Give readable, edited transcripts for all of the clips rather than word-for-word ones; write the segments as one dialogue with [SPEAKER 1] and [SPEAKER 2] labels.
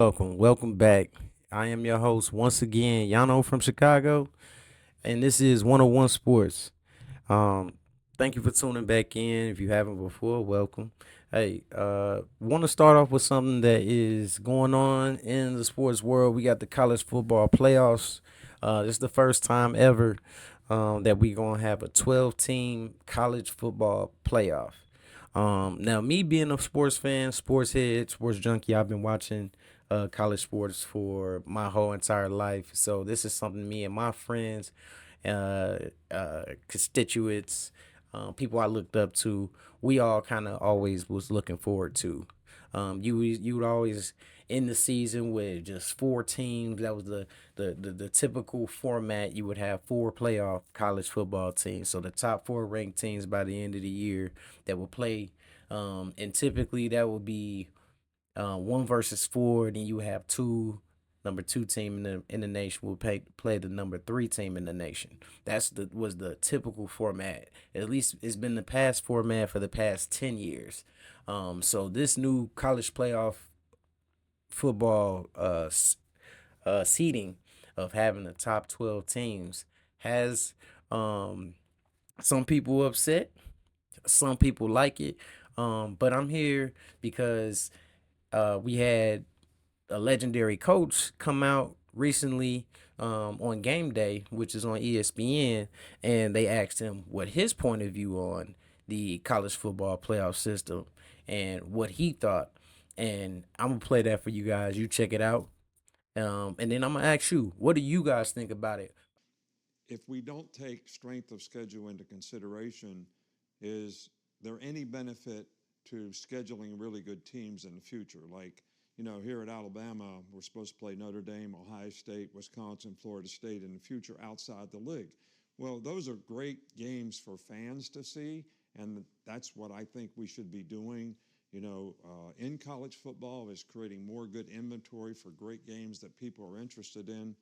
[SPEAKER 1] Welcome back. I am your host once again, Yano from Chicago, and this is 101 Sports. Um, Thank you for tuning back in. If you haven't before, welcome. Hey, want to start off with something that is going on in the sports world. We got the college football playoffs. This is the first time ever that we're gonna have a 12-team college football playoff. Now, me being a sports fan, sports head, sports junkie, I've been watching college sports for my whole entire life. So this is something me and my friends, constituents, people I looked up to, we all kind of always was looking forward to. You would always end the season with just four teams. That was the typical format. You would have four playoff college football teams. So the top four ranked teams by the end of the year that will play. And typically that would be one versus four. Then you have number two team in the nation will play the number three team in the nation. That's the was the typical format. At least it's been the past format for the past 10 years. So this new college playoff football seeding of having the top 12 teams has some people upset. Some people like it. But I'm here because we had a legendary coach come out recently on game day, which is on ESPN, and they asked him what his point of view on the college football playoff system and what he thought. And I'm gonna play that for you guys. You check it out, and then I'm gonna ask you, what do you guys think about it?
[SPEAKER 2] If we don't take strength of schedule into consideration, is there any benefit to scheduling really good teams in the future? Like, here at Alabama, we're supposed to play Notre Dame, Ohio State, Wisconsin, Florida State in the future outside the league. Well, those are great games for fans to see, and that's what I think we should be doing. In college football is creating more good inventory for great games that people are interested in.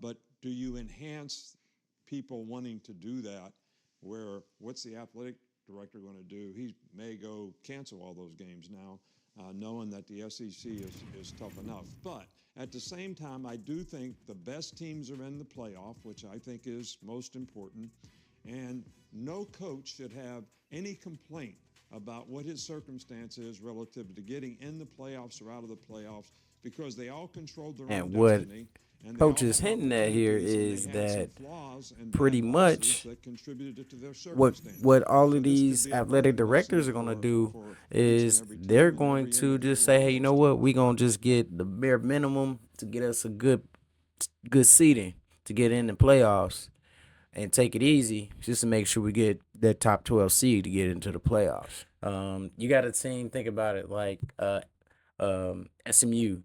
[SPEAKER 2] But do you enhance people wanting to do that? Where what's the athletic director going to do? He may go cancel all those games now, knowing that the SEC is tough enough. But at the same time, I do think the best teams are in the playoff, which I think is most important. And no coach should have any complaint about what his circumstance is relative to getting in the playoffs or out of the playoffs because they all control their own
[SPEAKER 1] And what
[SPEAKER 2] destiny and they
[SPEAKER 1] coach
[SPEAKER 2] all
[SPEAKER 1] is
[SPEAKER 2] have
[SPEAKER 1] hinting at here
[SPEAKER 2] opportunities and they
[SPEAKER 1] is
[SPEAKER 2] had some
[SPEAKER 1] that
[SPEAKER 2] flaws and bad
[SPEAKER 1] pretty
[SPEAKER 2] losses
[SPEAKER 1] much
[SPEAKER 2] that contributed to their
[SPEAKER 1] what
[SPEAKER 2] circumstance.
[SPEAKER 1] what all
[SPEAKER 2] So
[SPEAKER 1] of
[SPEAKER 2] this could
[SPEAKER 1] these
[SPEAKER 2] be a
[SPEAKER 1] athletic
[SPEAKER 2] learning
[SPEAKER 1] directors
[SPEAKER 2] lesson
[SPEAKER 1] are gonna
[SPEAKER 2] for
[SPEAKER 1] do
[SPEAKER 2] each and
[SPEAKER 1] is
[SPEAKER 2] every
[SPEAKER 1] they're
[SPEAKER 2] team and
[SPEAKER 1] going
[SPEAKER 2] every
[SPEAKER 1] to just
[SPEAKER 2] individual
[SPEAKER 1] say,
[SPEAKER 2] on
[SPEAKER 1] hey, you
[SPEAKER 2] those
[SPEAKER 1] know what, we
[SPEAKER 2] teams.
[SPEAKER 1] gonna just get the bare minimum to get us a good seating to get in the playoffs and take it easy just to make sure we get that top 12 seed to get into the playoffs. You got a team, think about it like SMU.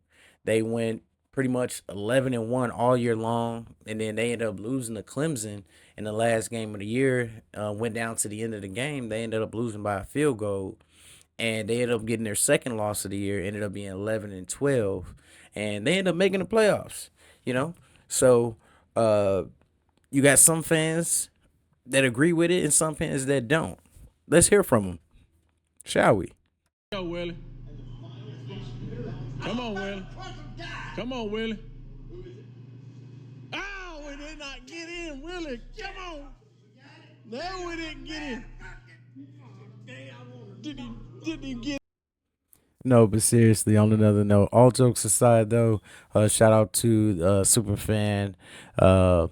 [SPEAKER 1] They went pretty much 11-1 all year long, and then they ended up losing to Clemson in the last game of the year. Went down to the end of the game. They ended up losing by a field goal, and they ended up getting their second loss of the year. Ended up being 11-12, and they ended up making the playoffs. You know, so uh, you got some fans that agree with it and some fans that don't. Let's hear from them, shall we?
[SPEAKER 3] Go, Willie. Come on, Willie. Come on, Willie. Oh, we did not get in, Willie. Come on. No, we didn't get in. Did he get
[SPEAKER 1] No, but seriously, on another note, all jokes aside, though, shout out to super fan, uh,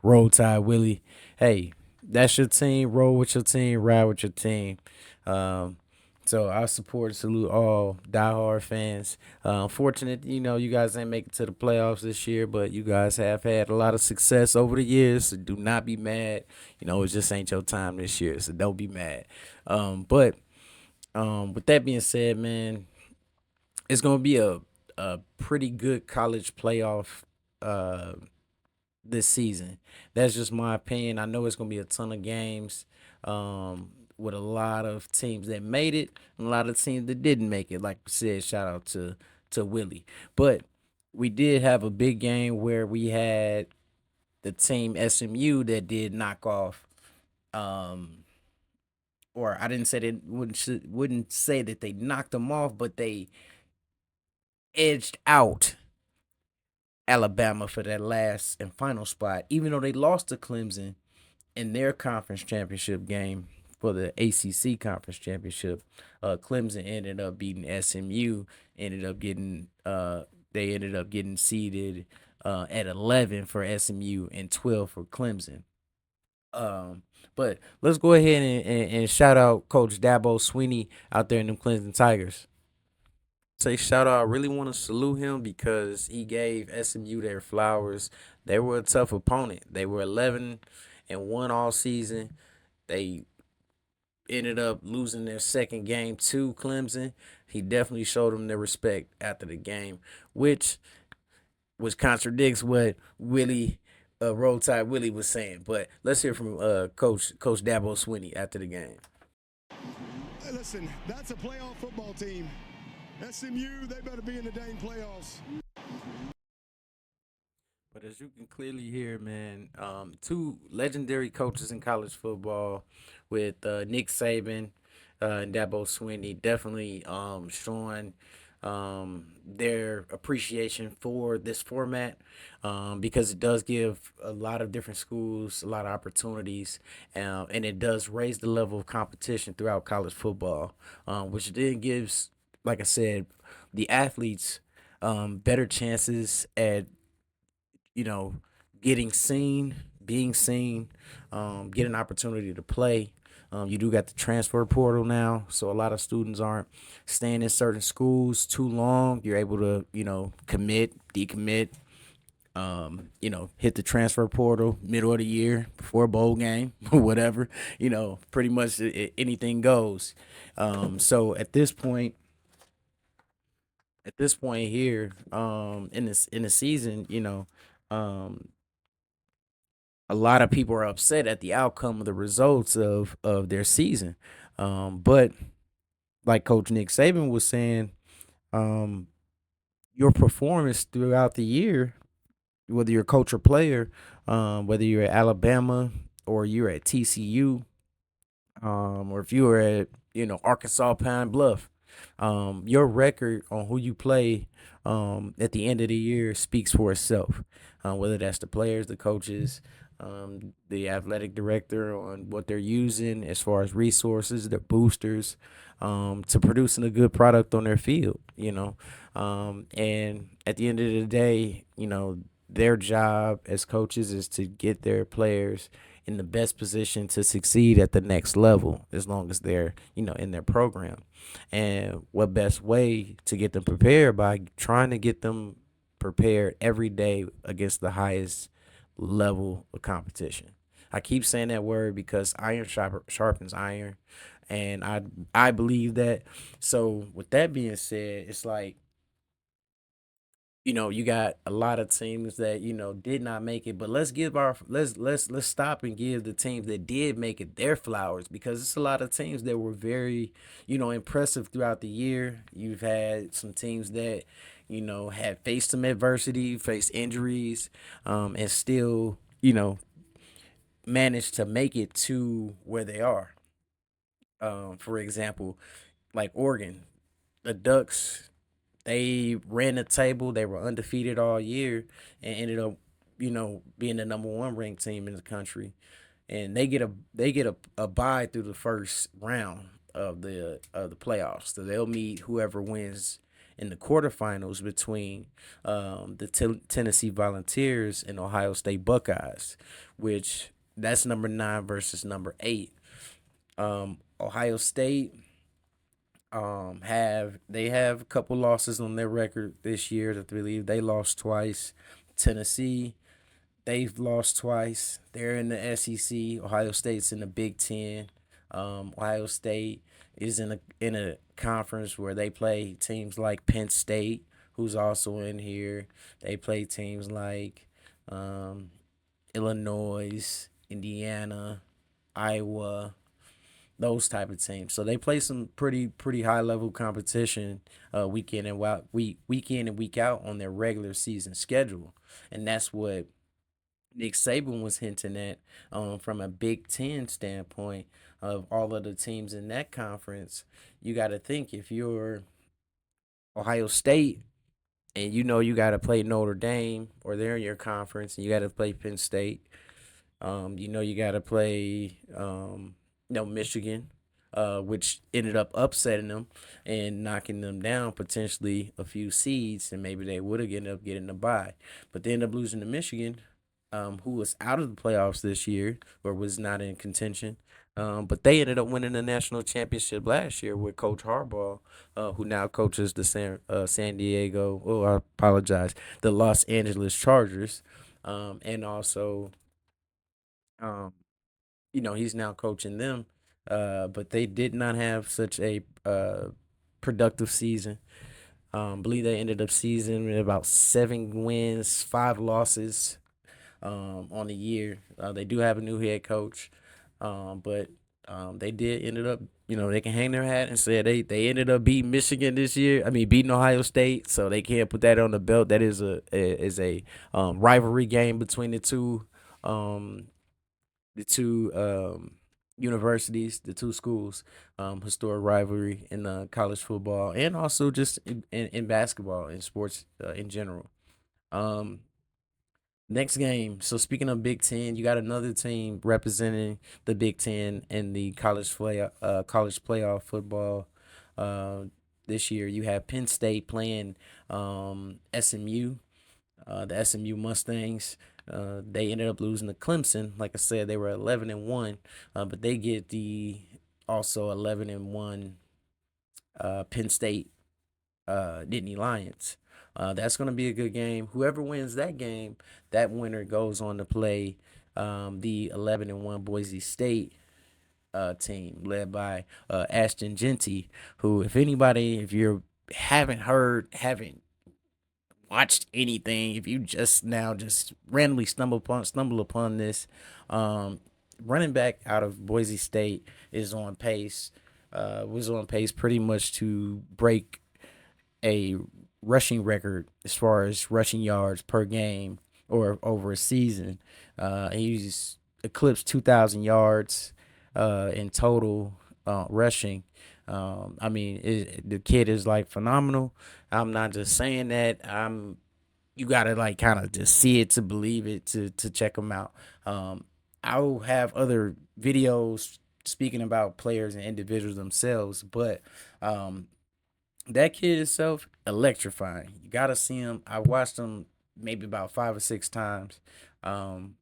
[SPEAKER 1] Roll Tide Willie. Hey, that's your team. Roll with your team. Ride with your team. Um, so I support and salute all diehard fans. Unfortunate, you guys ain't make it to the playoffs this year, but you guys have had a lot of success over the years. So do not be mad. It just ain't your time this year, so don't be mad. But with that being said, man, it's gonna be a pretty good college playoff uh this season. That's just my opinion. I know it's gonna be a ton of games, with a lot of teams that made it and a lot of teams that didn't make it. Like we said, shout out to Willie. But we did have a big game where we had the team SMU that did knock off um or I didn't say that wouldn't say that they knocked them off, but they edged out Alabama for that last and final spot, even though they lost to Clemson in their conference championship game for the ACC conference championship. Clemson ended up beating SMU. Ended up getting they ended up getting seeded at 11 for SMU and 12 for Clemson. Um, but let's go ahead and shout out Coach Dabo Sweeney out there in them Clemson Tigers. Say shout out. I really want to salute him because he gave SMU their flowers. They were a tough opponent. They were 11-1 all season. They ended up losing their second game to Clemson. He definitely showed them their respect after the game, which contradicts what Willie Roll Tide Willie was saying. But let's hear from Coach Dabo Swinney after the game.
[SPEAKER 3] Hey, listen, that's a playoff football team. SMU, they better be in the dang playoffs.
[SPEAKER 1] But as you can clearly hear, man, two legendary coaches in college football with Nick Saban and Dabo Swinney definitely showing their appreciation for this format because it does give a lot of different schools a lot of opportunities and it does raise the level of competition throughout college football, which then gives, like I said, the athletes better chances at you know, getting seen, being seen, get an opportunity to play. You do got the transfer portal now, so a lot of students aren't staying in certain schools too long. You're able to, commit, decommit, hit the transfer portal middle of the year before a bowl game or whatever. Pretty much anything goes. So at this point here, in the season, um, a lot of people are upset at the outcome of the results of their season. But like Coach Nick Saban was saying, um, your performance throughout the year, whether you're a coach or player, whether you're at Alabama or you're at TCU, or if you were at Arkansas Pine Bluff, your record on who you play at the end of the year speaks for itself. Whether that's the players, the coaches, the athletic director on what they're using as far as resources, their boosters, to producing a good product on their field. And at the end of the day, their job as coaches is to get their players in the best position to succeed at the next level as long as they're in their program. And what best way to get them prepared by trying to get them prepared every day against the highest level of competition. I keep saying that word because iron sharpens iron, and I believe that. So with that being said, it's like you got a lot of teams that did not make it, but let's stop and give the teams that did make it their flowers because it's a lot of teams that were very impressive throughout the year. You've had some teams that had faced some adversity, faced injuries, and still managed to make it to where they are. For example, like Oregon, the Ducks, they ran the table. They were undefeated all year and ended up, being the number one ranked team in the country. And they get a bye through the first round of the playoffs. So they'll meet whoever wins in the quarterfinals between the Tennessee Volunteers and Ohio State Buckeyes, which that's number 9 versus number 8. Ohio State have a couple losses on their record this year. That believe they lost twice. Tennessee, they've lost twice. They're in the SEC. Ohio State's in the Big Ten. Ohio State is in a conference where they play teams like Penn State, who's also in here. They play teams like Illinois, Indiana, Iowa, those type of teams. So they play some pretty high level competition week in and week out on their regular season schedule, and that's what Nick Saban was hinting at from a Big Ten standpoint of all of the teams in that conference. You got to think if you're Ohio State. and you got to play Notre Dame or they're in your conference, and you got to play Penn State. You got to play, Michigan, which ended up upsetting them and knocking them down potentially a few seeds, and maybe they would have ended up getting a bye. But they ended up losing to Michigan, who was out of the playoffs this year or was not in contention. But they ended up winning the national championship last year with Coach Harbaugh, who now coaches the San Diego. Oh, I apologize, the Los Angeles Chargers, and also um, he's now coaching them. But they did not have such a productive season. Believe they ended up season with about 7 wins, 5 losses on the year. They do have a new head coach, but they did ended up, they can hang their hat and say they ended up beating Michigan this year. I mean, beating Ohio State, so they can't put that on the belt. That is a rivalry game between um, the two universities, the two schools, historic rivalry in college football and also just in basketball and sports in general. Um, Next game. So speaking of Big Ten, you got another team representing the Big Ten in the college playoff football. Uh, this year, you have Penn State playing SMU, the SMU Mustangs. They ended up losing to Clemson. Like I said, they were 11-1, but they get the also 11-1 Penn State Nittany Lions. That's going to be a good game. Whoever wins that game, that winner goes on to play the 11-1 Boise State team led by Ashton Genty, who, if you haven't watched anything, if you just randomly stumble upon this, um, running back out of Boise State is on pace. Was on pace pretty much to break a rushing record as far as rushing yards per game or over a season. He's eclipsed 2,000 yards in total rushing. I mean, the kid is like phenomenal. I'm not just saying that. You gotta like kind of just see it to believe it to check him out. I'll have other videos speaking about players and individuals themselves, but um, that kid itself electrifying. You gotta see him. I watched him maybe about 5 or 6 times. Um,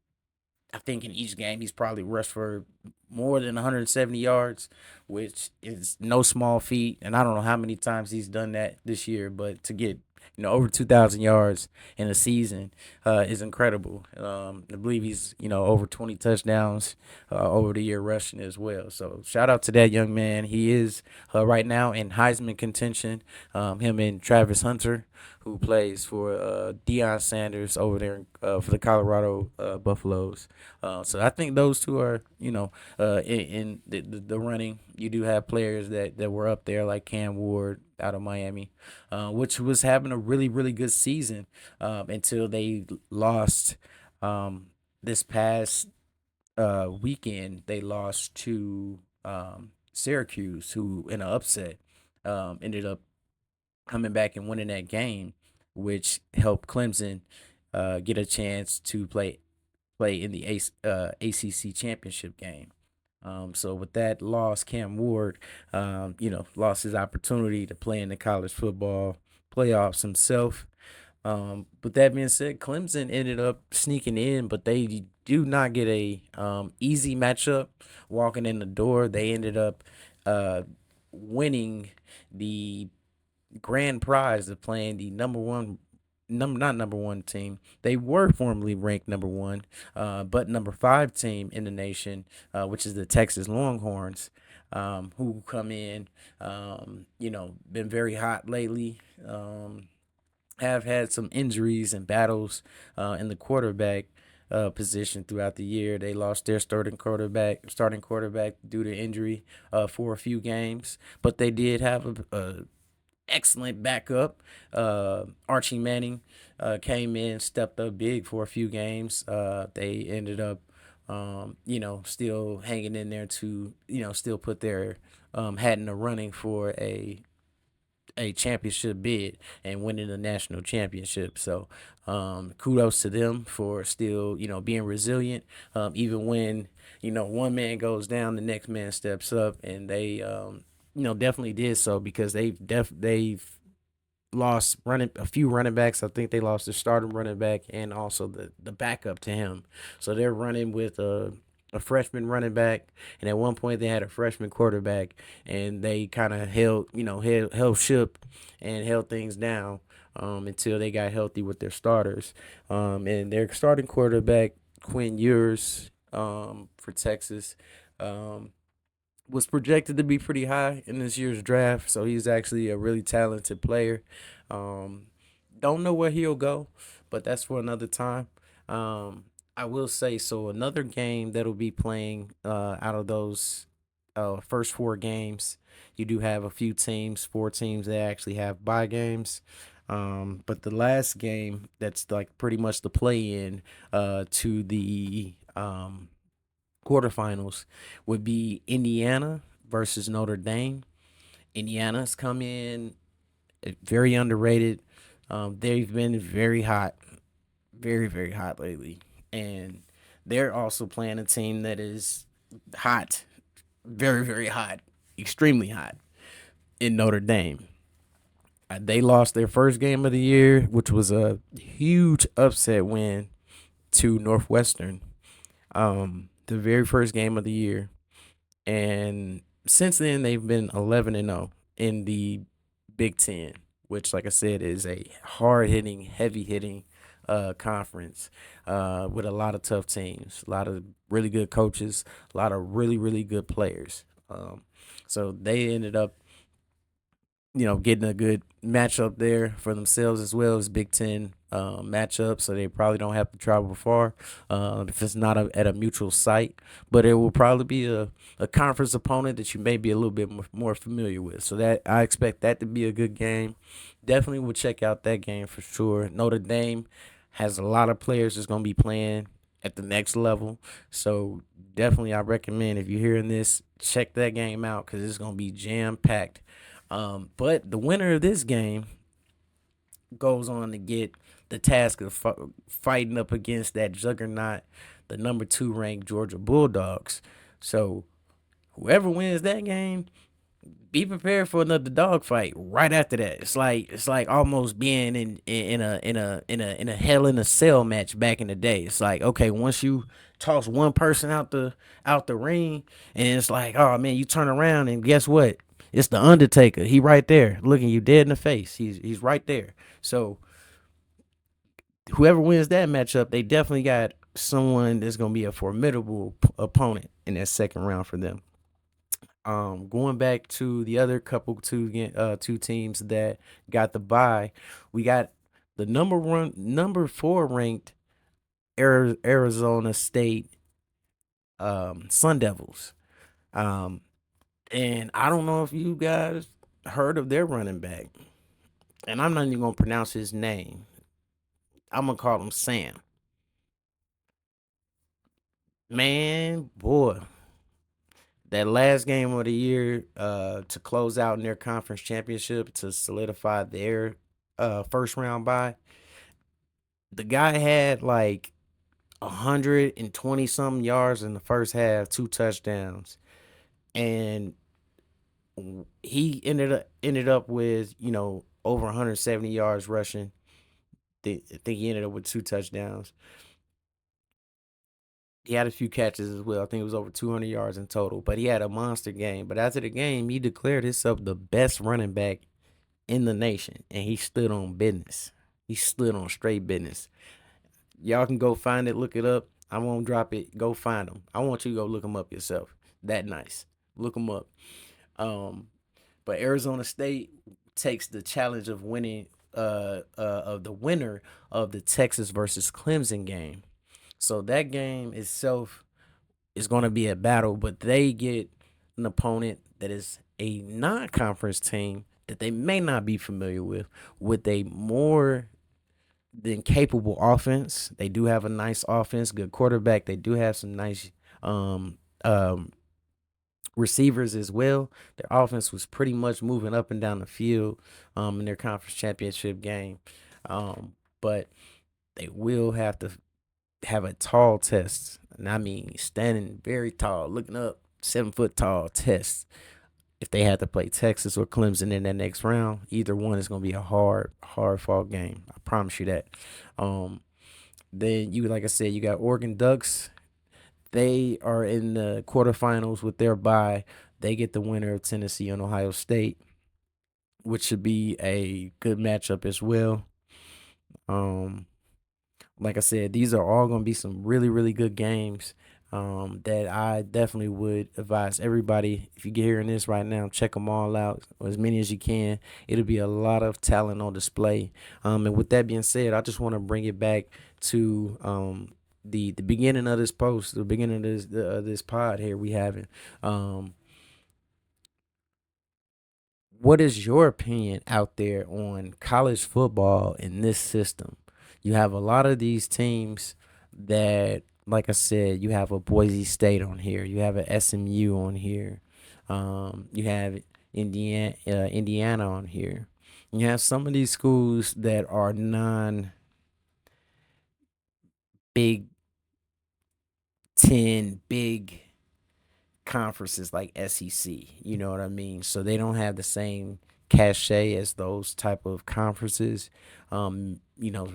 [SPEAKER 1] I think in each game he's probably rushed for more than 170 yards, which is no small feat. And I don't know how many times he's done that this year, but to get over 2,000 yards in a season is incredible. I believe he's over 20 touchdowns over the year rushing as well. So shout out to that young man. He is right now in Heisman contention. Him and Travis Hunter, who plays for Deion Sanders over there for the Colorado Buffaloes. So I think those two are, in the running. You do have players that were up there like Cam Ward out of Miami, which was having a really, really good season until they lost this past weekend. They lost to Syracuse, who in an upset ended up coming back and winning that game, which helped Clemson get a chance to play in the ACC championship game. So with that loss, Cam Ward, lost his opportunity to play in the college football playoffs himself. But that being said, Clemson ended up sneaking in, but they do not get a easy matchup walking in the door. They ended up uh, winning the grand prize of playing the number one not number one team. They were formerly ranked number one, but number five team in the nation, which is the Texas Longhorns, who come in, been very hot lately. Have had some injuries and battles in the quarterback position throughout the year. They lost their starting quarterback due to injury for a few games, but they did have a excellent backup. Archie Manning came in, stepped up big for a few games. They ended up, still hanging in there to, still put their hat in the running for a championship bid and winning a national championship. So kudos to them for still, being resilient. Even when, one man goes down, the next man steps up, and they, definitely did so because they've lost running a few running backs. I think they lost their starting running back and also the backup to him. So they're running with a freshman running back, and at one point they had a freshman quarterback, and they kind of held ship and held things down until they got healthy with their starters. And their starting quarterback Quinn Ewers for Texas. Um, was projected to be pretty high in this year's draft, so he's actually a really talented player. Um, don't know where he'll go, but that's for another time. I will say so. Another game that'll be playing out of those first four games, you do have a few teams, four teams that actually have bye games. But the last game that's like pretty much the play in to the quarterfinals would be Indiana versus Notre Dame. Indiana's come in very underrated. They've been very hot, very, very hot lately. And they're also playing a team that is hot, very, very hot, extremely hot in Notre Dame. They lost their first game of the year, which was a huge upset win to Northwestern. The very first game of the year. And since then, they've been 11-0 in the Big Ten, which, like I said, is a hard hitting, heavy hitting conference with a lot of tough teams, a lot of really good coaches, a lot of really, really good players. So they ended up getting a good matchup there for themselves as well as Big Ten matchup. So they probably don't have to travel far if it's not at a mutual site. But it will probably be a conference opponent that you may be a little bit more familiar with. So that I expect that to be a good game. Definitely will check out that game for sure. Notre Dame has a lot of players that's going to be playing at the next level. So definitely I recommend if you're hearing this, check that game out because it's going to be jam packed. But the winner of this game goes on to get the task of fighting up against that juggernaut, the number 2 ranked Georgia Bulldogs. So whoever wins that game, be prepared for another dogfight right after that. It's like almost being in a hell in a cell match back in the day. It's like, okay, once you toss one person out the ring, and it's like, oh man, you turn around and guess what? It's the Undertaker. He right there, looking you dead in the face. He's right there. So whoever wins that matchup, they definitely got someone that's gonna be a formidable opponent in that second round for them. Going back to the other two teams that got the bye, we got the number 4 ranked Arizona State Sun Devils. Um, and I don't know if you guys heard of their running back, and I'm not even gonna pronounce his name. I'm gonna call him Sam. Man, boy, that last game of the year to close out in their conference championship to solidify their first round bye. The guy had like 120 something yards in the first half, 2 touchdowns, and he ended up with over 170 yards rushing. I think he ended up with 2 touchdowns. He had a few catches as well. I think it was over 200 yards in total, but he had a monster game. But after the game, he declared himself the best running back in the nation, and he stood on business. He stood on straight business. Y'all can go find it, look it up. I won't drop it. Go find him. I want you to go look him up yourself. That nice. Look him up. Um, but Arizona State takes the challenge of winning of the winner of the Texas versus Clemson game. So that game itself is going to be a battle, but they get an opponent that is a non-conference team that they may not be familiar with a more than capable offense. They do have a nice offense, good quarterback. They do have some nice um um receivers as well. Their offense was pretty much moving up and down the field in their conference championship game. But they will have to have a tall test. And I mean, standing very tall, looking up, 7 foot tall test. If they had to play Texas or Clemson in that next round, either one is going to be a hard fought game. I promise you that. Um, then you, like I said, you got Oregon Ducks. They are in the quarterfinals with their bye. They get the winner of Tennessee and Ohio State, which should be a good matchup as well. Um, like I said, these are all going to be some really good games that I definitely would advise everybody. If you get hearing this right now, check them all out, or as many as you can. It'll be a lot of talent on display. And with that being said, I just want to bring it back to the beginning of this post, the beginning of this pod here we having. Um, what is your opinion out there on college football in this system? You have a lot of these teams that, like I said, you have a Boise State on here, you have a SMU on here, you have Indiana on here. You have some of these schools that are non Big Ten, big conferences like SEC. You know what I mean? So they don't have the same cachet as those type of conferences. You know,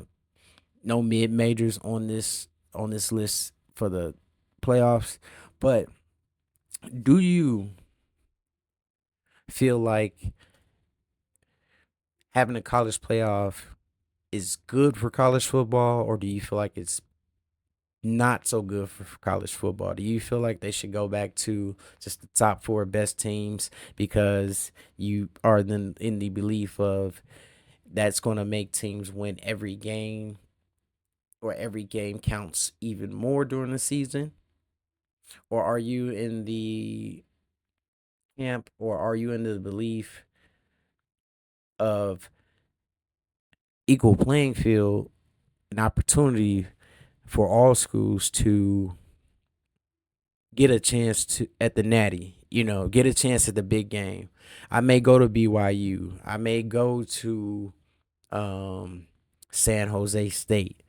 [SPEAKER 1] no mid majors on this list for the playoffs. But do you feel like having a college playoff is good for college football, or do you feel like it's not so good for college football? Do you feel like they should go back to just the top four best teams because you are then in the belief of that's going to make teams win every game, or every game counts even more during the season? Or are you in the camp, or are you in the belief of equal playing field, an opportunity for all schools to get a chance to at the natty, get a chance at the big game? I may go to BYU. I may go to um, San Jose State.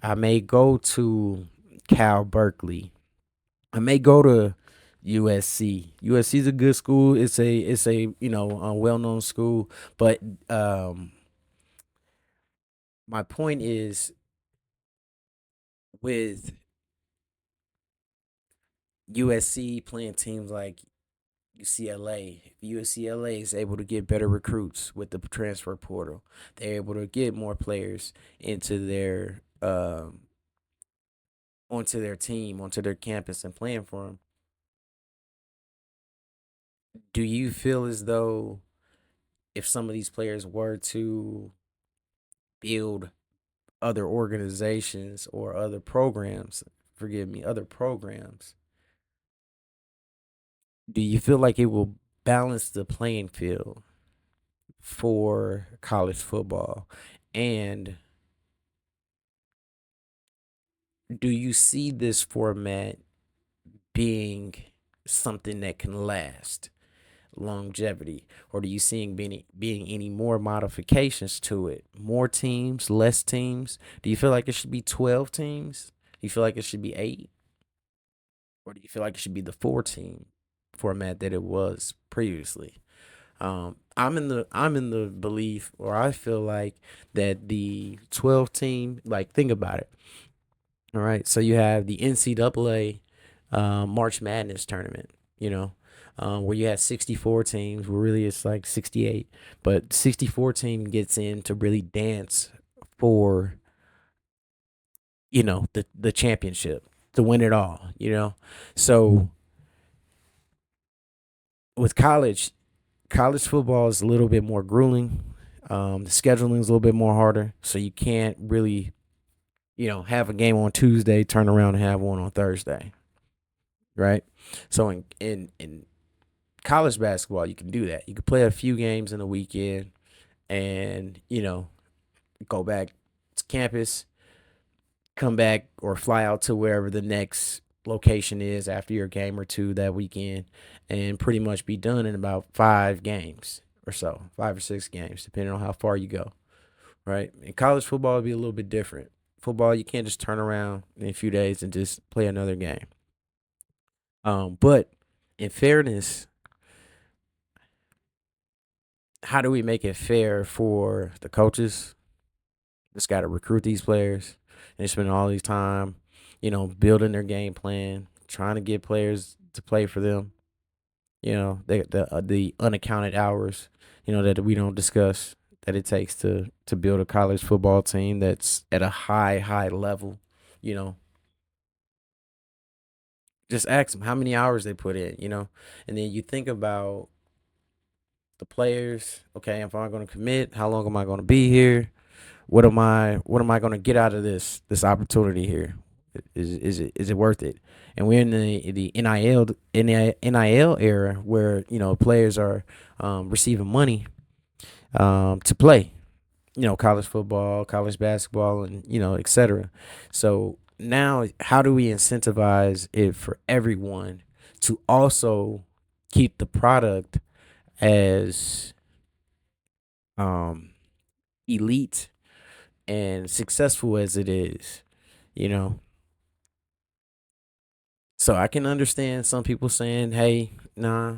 [SPEAKER 1] I may go to Cal Berkeley. I may go to USC. USC is a good school. It's a a well known school. But my point is, with USC playing teams like UCLA, if UCLA is able to get better recruits with the transfer portal, they're able to get more players into their onto their team, onto their campus, and playing for them. Do you feel as though if some of these players were to build other organizations or other programs, forgive me, other programs, do you feel like it will balance the playing field for college football? And do you see this format being something that can last longevity, or do you seeing being any more modifications to it? More teams, less teams? Do you feel like it should be 12 teams? Do you feel like it should be 8? Or do you feel like it should be the 4 team format that it was previously? I'm in the belief, or I feel like that the 12 team, like, think about it. All right, so you have the NCAA March Madness tournament, where you have 64 teams. Where really it's like 68, but 64 team gets in to really dance for the championship, to win it all. So with college football is a little bit more grueling. The scheduling is a little bit more harder, so you can't really, have a game on Tuesday, turn around and have one on Thursday, right? So in college basketball, you can do that. You can play a few games in a weekend, and go back to campus, come back or fly out to wherever the next location is after your game or two that weekend, and pretty much be done in about 5 games or so, 5 or 6 games, depending on how far you go. Right? In college football, would be a little bit different. Football, you can't just turn around in a few days and just play another game. But in fairness, how do we make it fair for the coaches? Just got to recruit these players and spend all these time, building their game plan, trying to get players to play for them. The unaccounted hours, that we don't discuss that it takes to build a college football team that's at a high level. You know, just ask them how many hours they put in. And then you think about the players. Okay, if I'm going to commit, how long am I going to be here? What am I going to get out of this opportunity here? Is it worth it? And we're in the NIL era where players are receiving money to play, college football, college basketball, and etc. So now, how do we incentivize it for everyone to also keep the product as um, elite and successful as it is? You know, so I can understand some people saying, "Hey, nah,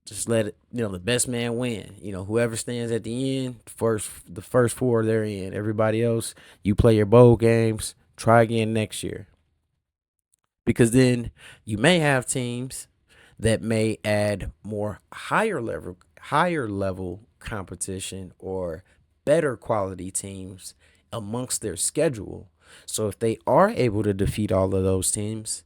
[SPEAKER 1] just let it, the best man win. Whoever stands at the end, the first four they're in. Everybody else, you play your bowl games, try again next year." Because then you may have teams that may add more higher level competition or better quality teams amongst their schedule. So if they are able to defeat all of those teams,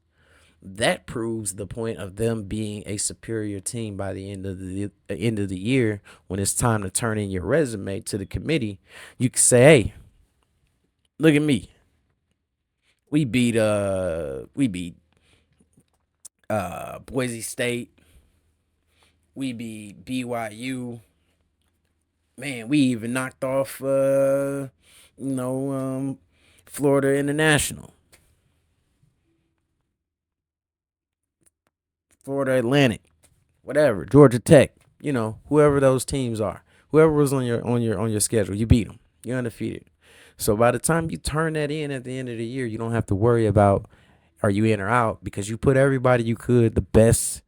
[SPEAKER 1] that proves the point of them being a superior team by the end of the year. When it's time to turn in your resume to the committee, you can say, "Hey, look at me. We beat Boise State. We beat BYU. Man, we even knocked off Florida International, Florida Atlantic, whatever, Georgia Tech, whoever those teams are, whoever was on your schedule, you beat them. You're undefeated. So by the time you turn that in at the end of the year, you don't have to worry about are you in or out because you put everybody you could the best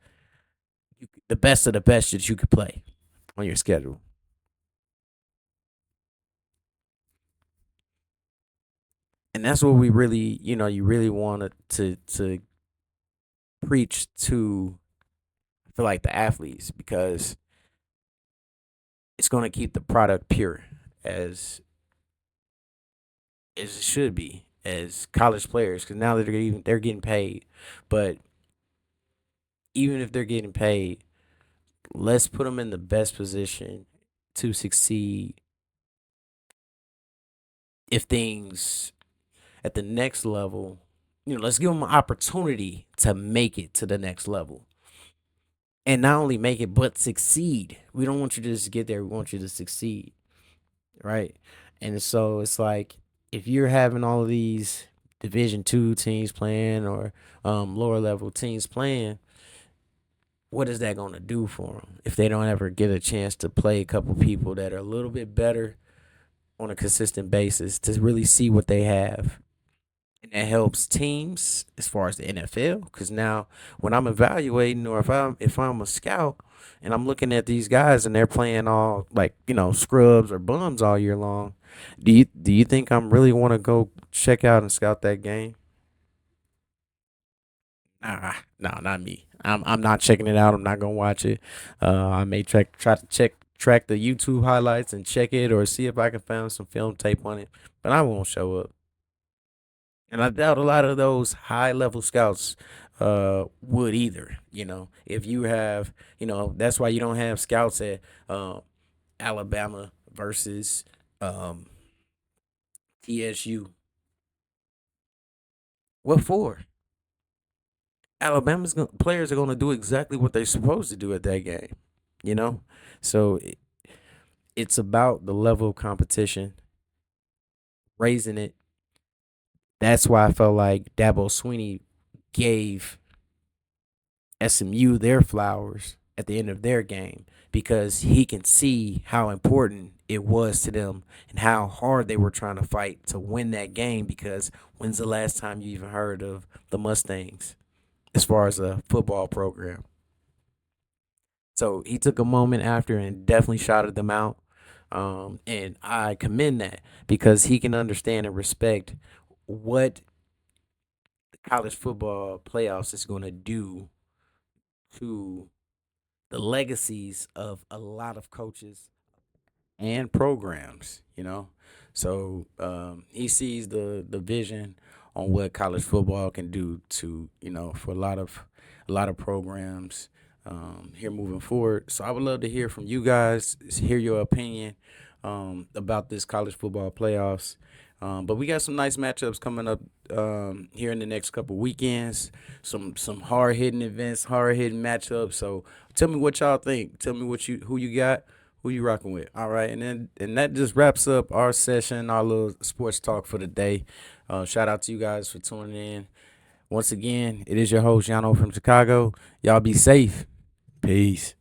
[SPEAKER 1] of the best that you could play on your schedule. And that's what we really, you really want to preach to for like the athletes because it's going to keep the product pure as as it should be as college players because now they're getting paid. But even if they're getting paid, let's put them in the best position to succeed if things at the next level, let's give them an opportunity to make it to the next level. And not only make it, but succeed. We don't want you to just get there. We want you to succeed. Right. And so it's like if you're having all of these Division 2 teams playing or lower level teams playing, what is that going to do for them if they don't ever get a chance to play a couple people that are a little bit better on a consistent basis to really see what they have? And that helps teams as far as the NFL because now when I'm evaluating or if I'm a scout and I'm looking at these guys and they're playing all like scrubs or bums all year long, do you think I'm really want to go check out and scout that game? Nah, no, not me. I'm not checking it out. I'm not gonna watch it. I may try to track the YouTube highlights and check it or see if I can find some film tape on it, but I won't show up. And I doubt a lot of those high level scouts would either. If you have, that's why you don't have scouts at Alabama versus um, TSU. What for? Players are going to do exactly what they're supposed to do at that game. You know, so it's about the level of competition, raising it. That's why I felt like Dabo Sweeney gave SMU their flowers at the end of their game because he can see how important it was to them and how hard they were trying to fight to win that game. Because when's the last time you even heard of the Mustangs as far as a football program? So he took a moment after and definitely shouted them out. And I commend that because he can understand and respect what college football playoffs is going to do to the legacies of a lot of coaches and programs. So he sees the vision on what college football can do to for a lot of programs here moving forward. So I would love to hear from you guys, hear your opinion about this college football playoffs. But we got some nice matchups coming up here in the next couple weekends. Some hard hitting events, hard hitting matchups. So tell me what y'all think. Tell me who you got, who you rocking with. All right, and that just wraps up our session, our little sports talk for the day. Shout out to you guys for tuning in. Once again, it is your host Yano from Chicago. Y'all be safe. Peace.